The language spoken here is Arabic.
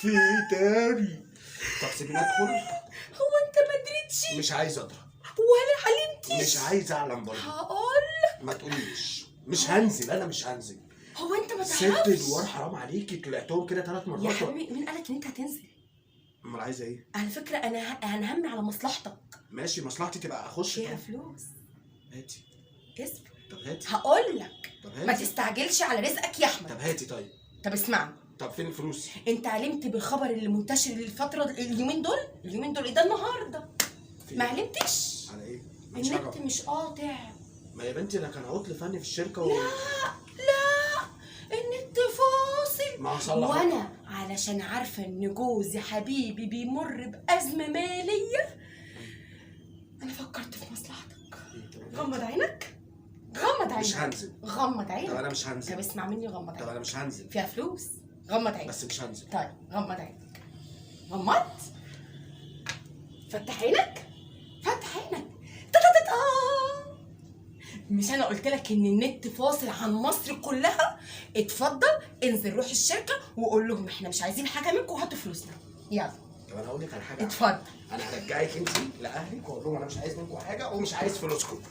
في ايه تاني؟ طب سيبيني ادخل. هو انت ما دريتش مش عايز اضرب. ولا حلمتش؟ مش عايز اعلم برضه. هقول. ما تقوليش مش هنزل، انا مش هنزل. هو انت ما ست تعرفش ادوار حرام عليكي، طلعتهم كده 3 مرات. يا حبيبي؟ مين قالك ان انت هتنزل؟ امال عايزه ايه؟ على فكره انا همي على مصلحتك. ماشي مصلحتي تبقى اخش. فيها طب فلوس. هاتي. اصبر. طب هاتي. هقول لك. طب ما هاتي. تستعجلش على رزقك يا احمد. طب هاتي طيب. طب اسمعني. طب فين الفلوس؟ انت علمت بالخبر اللي منتشر الفتره اليومين دول ايه ده النهارده؟ في ما إيه؟ علمتش؟ على ايه؟ مش النت عارف. مش قاطع. ما يا بنتي انا كان عطل فني في الشركه لا النت فاصل. ما هصلح. وانا علشان عارفه ان جوزي حبيبي بيمر بازمه ماليه، انا فكرت في مصلحتك. غمض عينك. غمض عينك. مش هنزل. غمض عينك. طب انا مش هنزل. طب اسمع مني، غمض طب عينك. انا مش هنزل. فيها فلوس. غمض عينك. بس مش هنزل. طيب غمض عينك. غمضت. فتح عينك. فتح عينك. مش انا قلت لك ان النت فاصل عن مصر كلها؟ اتفضل انزل روح الشركه وقول لهم احنا مش عايزين حاجه منكم وهاتوا فلوسنا. يلا. طب انا هقول لك على حاجه. اتفضل. انا هرجعك انت لاهلك واقول لهم انا مش عايز منكم حاجه ومش عايز فلوسكم.